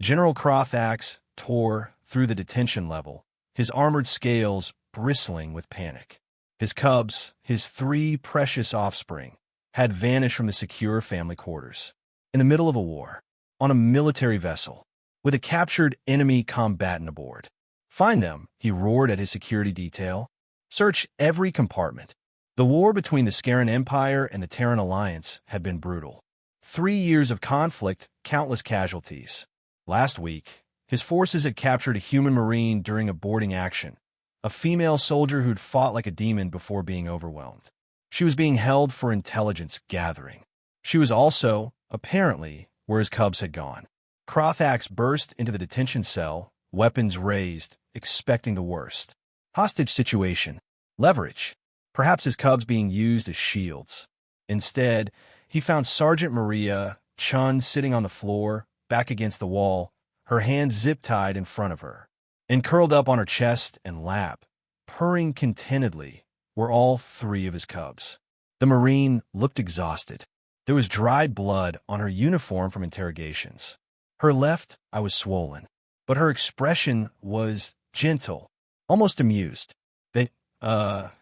General Crothax tore through the detention level, his armored scales bristling with panic. His cubs, his three precious offspring, had vanished from the secure family quarters. In the middle of a war, on a military vessel, with a captured enemy combatant aboard. "Find them," he roared at his security detail. "Search every compartment." The war between the Scaran Empire and the Terran Alliance had been brutal. 3 years of conflict, countless casualties. Last week, his forces had captured a human marine during a boarding action, a female soldier who'd fought like a demon before being overwhelmed. She was being held for intelligence gathering. She was also, apparently, where his cubs had gone. Crothax burst into the detention cell, weapons raised, expecting the worst. Hostage situation. Leverage. Perhaps his cubs being used as shields. Instead, he found Sergeant Maria Chun sitting on the floor, back against the wall, her hands zip-tied in front of her. And curled up on her chest and lap, purring contentedly, were all three of his cubs. The Marine looked exhausted. There was dried blood on her uniform from interrogations. Her left eye was swollen, but her expression was gentle, almost amused.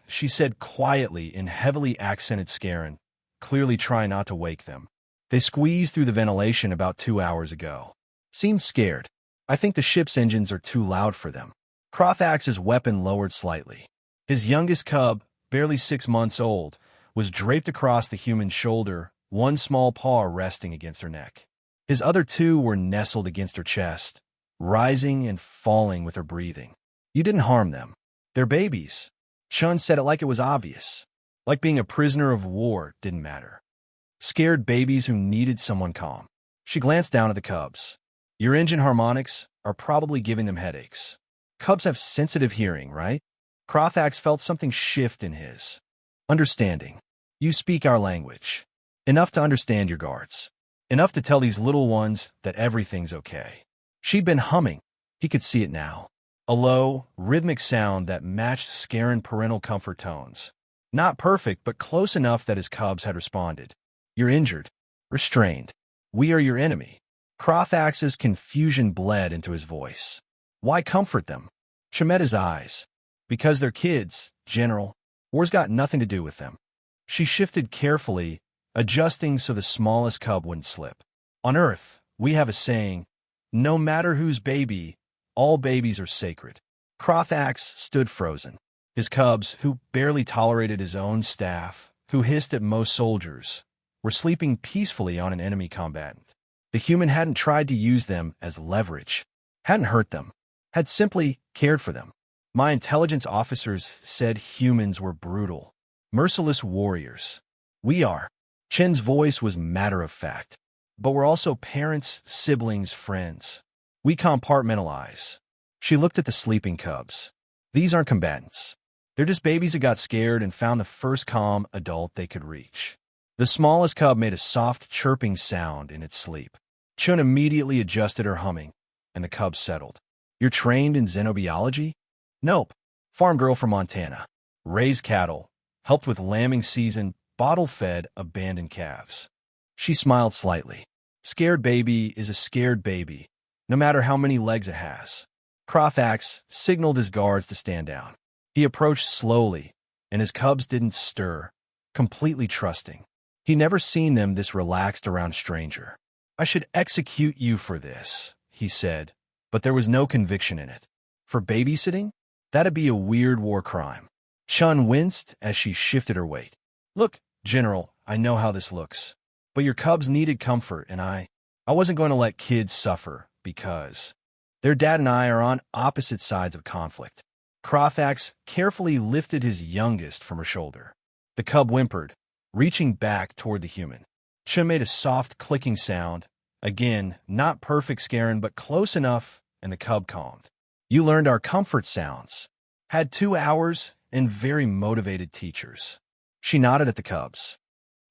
She said quietly in heavily accented Scaran, clearly trying not to wake them. "They squeezed through the ventilation about 2 hours ago. Seemed scared. I think the ship's engines are too loud for them." Crothax's weapon lowered slightly. His youngest cub, barely 6 months old, was draped across the human's shoulder, one small paw resting against her neck. His other two were nestled against her chest, rising and falling with her breathing. "You didn't harm them. They're babies." Chun said it like it was obvious, like being a prisoner of war didn't matter. Scared babies who needed someone calm. She glanced down at the cubs. "Your engine harmonics are probably giving them headaches. Cubs have sensitive hearing, right?" Crothax felt something shift in his. "Understanding. You speak our language. Enough to understand your guards. Enough to tell these little ones that everything's okay." She'd been humming. He could see it now. A low, rhythmic sound that matched Scaran parental comfort tones. Not perfect, but close enough that his cubs had responded. "You're injured. Restrained. We are your enemy." Crothax's confusion bled into his voice. "Why comfort them?" She met his eyes. "Because they're kids, General. War's got nothing to do with them." She shifted carefully, adjusting so the smallest cub wouldn't slip. "On Earth, we have a saying, no matter whose baby, all babies are sacred." Crothax stood frozen. His cubs, who barely tolerated his own staff, who hissed at most soldiers, were sleeping peacefully on an enemy combatant. The human hadn't tried to use them as leverage, hadn't hurt them, had simply cared for them. "My intelligence officers said humans were brutal, merciless warriors. We are." Chen's voice was matter-of-fact. "But we're also parents, siblings, friends. We compartmentalize." She looked at the sleeping cubs. "These aren't combatants. They're just babies that got scared and found the first calm adult they could reach." The smallest cub made a soft chirping sound in its sleep. Chun immediately adjusted her humming, and the cub settled. "You're trained in xenobiology?" "Nope. Farm girl from Montana. Raised cattle. Helped with lambing season, bottle-fed abandoned calves." She smiled slightly. "Scared baby is a scared baby, no matter how many legs it has." Crothax signaled his guards to stand down. He approached slowly, and his cubs didn't stir, completely trusting. He'd never seen them this relaxed around a stranger. "I should execute you for this," he said, but there was no conviction in it. "For babysitting? That'd be a weird war crime." Chun winced as she shifted her weight. "Look, General, I know how this looks, but your cubs needed comfort, and I wasn't going to let kids suffer because their dad and I are on opposite sides of conflict." Crothax carefully lifted his youngest from her shoulder. The cub whimpered, reaching back toward the human. Chun made a soft clicking sound. Again, not perfect Scaran, but close enough, and the cub calmed. "You learned our comfort sounds. Had 2 hours and very motivated teachers." She nodded at the cubs.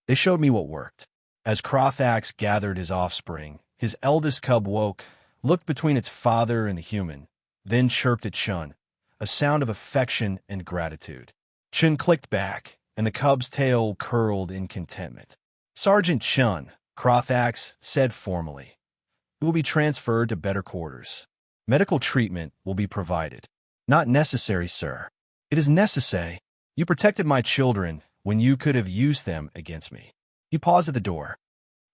"They showed me what worked." As Crothax gathered his offspring, his eldest cub woke, looked between its father and the human, then chirped at Chun, a sound of affection and gratitude. Chun clicked back, and the cub's tail curled in contentment. "Sergeant Chun," Crothax said formally, who will be transferred to better quarters. Medical treatment will be provided. Not necessary, sir. It is necessary. You protected my children when you could have used them against me. He paused at the door.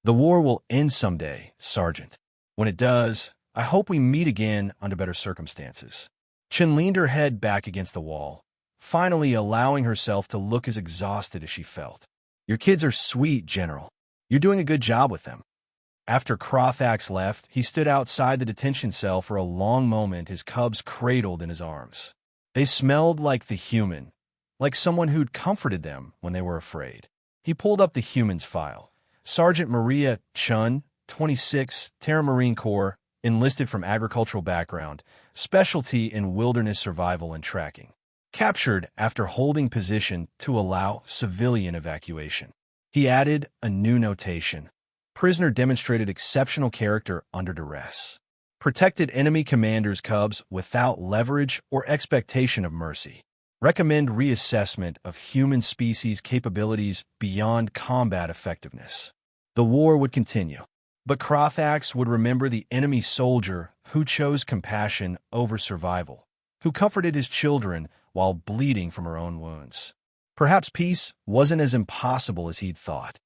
The war will end someday, Sergeant. When it does, I hope we meet again under better circumstances. Chen leaned her head back against the wall, finally allowing herself to look as exhausted as she felt. Your kids are sweet, General. You're doing a good job with them. After Crothax left, he stood outside the detention cell for a long moment, his cubs cradled in his arms. They smelled like the human, like someone who'd comforted them when they were afraid. He pulled up the human's file. Sergeant Maria Chun, 26, Terra Marine Corps, enlisted from agricultural background, specialty in wilderness survival and tracking. Captured after holding position to allow civilian evacuation. He added a new notation. Prisoner demonstrated exceptional character under duress. Protected enemy commander's cubs without leverage or expectation of mercy. Recommend reassessment of human species capabilities beyond combat effectiveness. The war would continue, but Crothax would remember the enemy soldier who chose compassion over survival, who comforted his children while bleeding from her own wounds. Perhaps peace wasn't as impossible as he'd thought.